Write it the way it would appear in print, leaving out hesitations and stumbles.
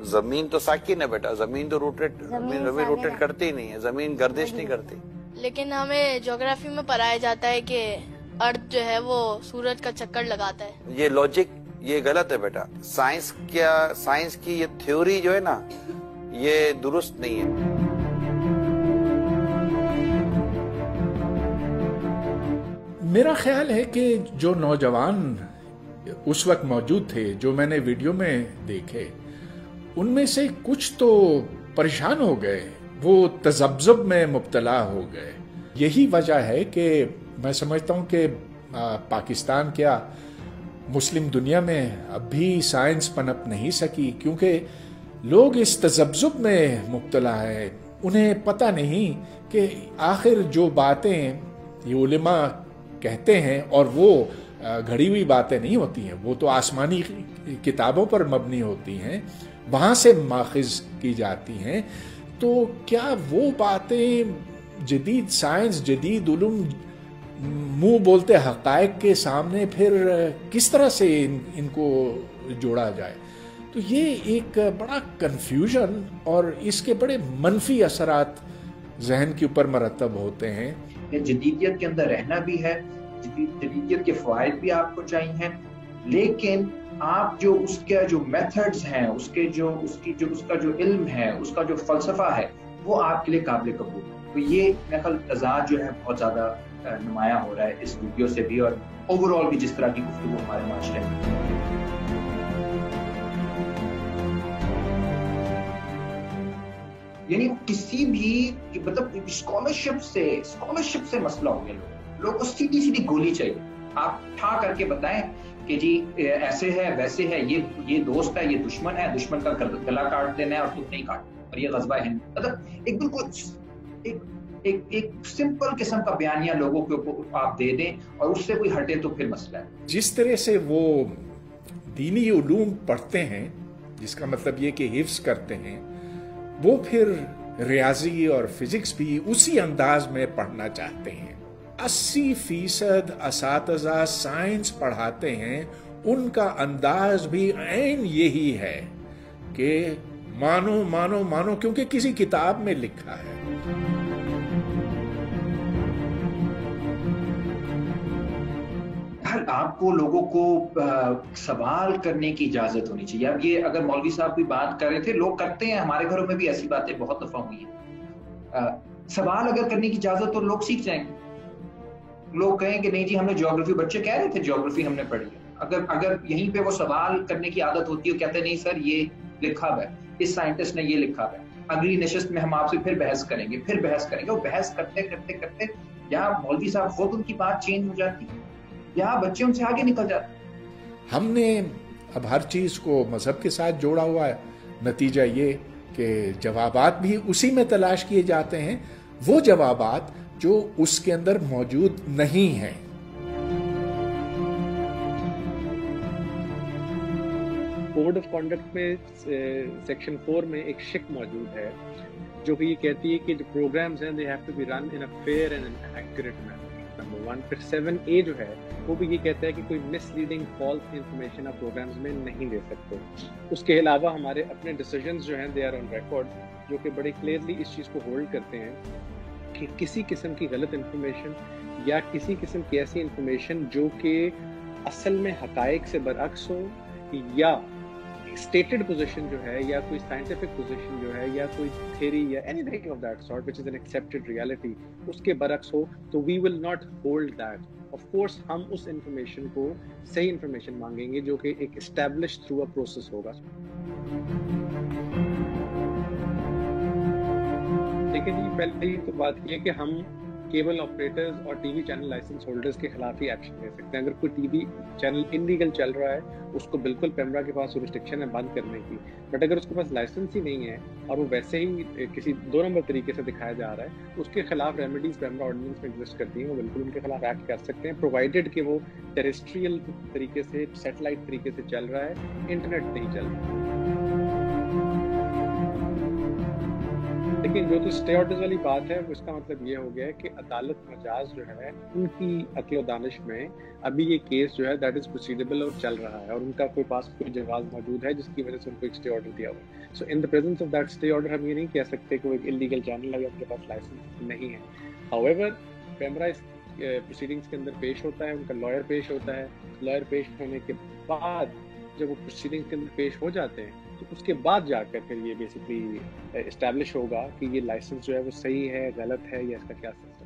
زمین تو ساکن ہے بیٹا, زمین تو روٹیٹ کرتی ہی نہیں ہے, زمین گردش نہیں کرتی. لیکن ہمیں جغرافی میں پڑھایا جاتا ہے کہ ارتھ جو ہے وہ سورج کا چکر لگاتا ہے. یہ لاجک یہ غلط ہے بیٹا. سائنس کی یہ تھیوری جو ہے نا یہ درست نہیں ہے. میرا خیال ہے کہ جو نوجوان اس وقت موجود تھے, جو میں نے ویڈیو میں دیکھے, ان میں سے کچھ تو پریشان ہو گئے, وہ تذبذب میں مبتلا ہو گئے. یہی وجہ ہے کہ میں سمجھتا ہوں کہ پاکستان کیا مسلم دنیا میں اب بھی سائنس پنپ نہیں سکی, کیونکہ لوگ اس تذبذب میں مبتلا ہے. انہیں پتہ نہیں کہ آخر جو باتیں یہ علماء کہتے ہیں, اور وہ گھڑی ہوئی باتیں نہیں ہوتی ہیں, وہ تو آسمانی کتابوں پر مبنی ہوتی ہیں, وہاں سے ماخذ کی جاتی ہیں. تو کیا وہ باتیں جدید سائنس, جدید علوم منہ بولتے حقائق کے سامنے پھر کس طرح سے ان کو جوڑا جائے؟ تو یہ ایک بڑا کنفیوژن اور اس کے بڑے منفی اثرات ذہن کے اوپر مرتب ہوتے ہیں. جدیدیت کے اندر رہنا بھی ہے, جدیدیت کے فوائد بھی آپ کو چاہیے, لیکن آپ جو اس کے جو میتھڈز ہیں, اس کا جو علم ہے, اس کا جو فلسفہ ہے, وہ آپ کے لیے قابل قبول ہے. تو یہ نقل تضاد جو ہے بہت زیادہ نمایاں ہو رہا ہے اس ویڈیو سے بھی, اور اوور آل بھی جس طرح کی گفتگو ہمارے معاشرے میں. یعنی کسی بھی مطلب اسکالرشپ سے مسئلہ ہو گیا, لوگ کو سیدھی سیدھی گولی چاہیے. آپ ٹھا کر کے بتائیں کہ جی ایسے ہے ویسے ہے, یہ دوست ہے, یہ دشمن ہے, دشمن کا گلا کاٹ دینا ہے اور تم نہیں کاٹنا, اور یہ غزوہ ہند. مطلب ایک بالکل ایک سمپل قسم کا بیانیہ لوگوں کو آپ دے دیں, اور اس سے کوئی ہٹے تو پھر مسئلہ ہے. جس طرح سے وہ دینی علوم پڑھتے ہیں, جس کا مطلب یہ کہ حفظ کرتے ہیں, وہ پھر ریاضی اور فزکس بھی اسی انداز میں پڑھنا چاہتے ہیں. 80% اساتذہ سائنس پڑھاتے ہیں, ان کا انداز بھی عین یہی ہے کہ مانو مانو مانو, کیونکہ کسی کتاب میں لکھا ہے. آپ کو لوگوں کو سوال کرنے کی اجازت ہونی چاہیے. اب یہ اگر مولوی صاحب بھی بات کر رہے تھے, لوگ کرتے ہیں, ہمارے گھروں میں بھی ایسی باتیں بہت دفعہ ہوئی ہیں. سوال اگر کرنے کی اجازت تو لوگ سیکھ جائیں گے. لوگ کہیں کہ نہیں جی ہم نے جیوگرافی, بچے کہہ رہے تھے جیوگرافی ہم نے پڑھی ہے, اگر یہیں پہ وہ سوال کرنے کی عادت ہوتی ہے, کہتے نہیں سر یہ لکھا ہوا ہے, اس سائنٹسٹ نے یہ لکھا ہوا ہے, اگلی نشست میں ہم آپ سے پھر بحث کریں گے. وہ بحث کرتے کرتے کرتے یا مولوی صاحب خود ان کی بات چینج ہو جاتی ہے, یا بچے ان سے آگے نکل جاتے. ہم نے اب ہر چیز کو مذہب کے ساتھ جوڑا ہوا ہے. نتیجہ یہ کہ جوابات بھی اسی میں تلاش کیے جاتے ہیں, وہ جوابات جو اس کے اندر موجود نہیں ہیں. کوڈ آف کنڈکٹ میں سیکشن 4 میں ایک شک موجود ہے جو کہ یہ کہتی ہے کہ جو پروگرامز ہیں they have to be run in a fair and an accurate manner. Number 1. پھر 7A جو ہے وہ بھی یہ کہتا ہے کہ کوئی مس لیڈنگ فالس انفارمیشن آپ پروگرامز میں نہیں دے سکتے. اس کے علاوہ ہمارے اپنے ڈیسیجنز جو ہیں دے آر آن ریکارڈ, جو کہ بڑے کلیئرلی اس چیز کو ہولڈ کرتے ہیں کہ کسی قسم کی غلط انفارمیشن یا کسی قسم کی ایسی انفارمیشن جو کہ اصل میں حقائق سے برعکس ہو, یا اسٹیٹڈ پوزیشن جو ہے, یا کوئی سائنٹیفک پوزیشن جو ہے, یا کوئی تھیری یا anything of that sort which is an accepted reality, اس کے برعکس ہو, تو we will not hold that. Of course ہم اس انفارمیشن کو صحیح انفارمیشن مانگیں گے جو کہ ایک اسٹیبلش تھرو اے پروسیس ہوگا. لیکن یہ پہلے ہی تو بات یہ کہ ہم کیبل آپریٹرز اور T V channel license holders کے خلاف ہی ایکشن لے سکتے ہیں. اگر کوئی ٹی وی چینل انلیگل چل رہا ہے, اس کو بالکل پیمرا کے پاس ریسٹرکشن ہے بند کرنے کی, بٹ اگر اس کے پاس لائسنس ہی نہیں ہے اور وہ ویسے ہی کسی 2 نمبر طریقے سے دکھایا جا رہا ہے, اس کے خلاف ریمیڈیز پیمرا آرڈیننس میں ایگزسٹ کرتی ہیں, وہ بالکل ان کے خلاف ایکٹ کر سکتے ہیں, پرووائڈیڈ کہ وہ ٹیریسٹریل طریقے سے, سیٹلائٹ طریقے سے چل رہا ہے, انٹرنیٹ نہیں چل رہا. لیکن جو تو اسٹے آرڈرز والی بات ہے اس کا مطلب یہ ہو گیا ہے کہ عدالت مجاز جو ہے ان کی عقل و دانش میں ابھی یہ کیس جو ہے دیٹ از پروسیڈیبل اور چل رہا ہے، اور ان کا کوئی پاس کوئی جواز موجود ہے جس کی وجہ سے ان کو ایک اسٹے آرڈر دیا ہوا ہے. So in the presence of that stay order ہم یہ نہیں کہہ سکتے کہ وہ ایک انلیگل چینل ہے یا ان کے پاس لائسنس نہیں ہے. ہاؤ ایور پیمرا اس پروسیڈنگس کے اندر پیش ہوتا ہے، ان کا لائر پیش ہوتا ہے، لائر پیش ہونے کے بعد جب وہ پروسیڈنگس کے اندر پیش ہو جاتے ہیں تو اس کے بعد جا کر پھر یہ بیسکلی اسٹیبلش ہوگا کہ یہ لائسنس جو ہے وہ صحیح ہے غلط ہے یا اس کا کیا سسٹم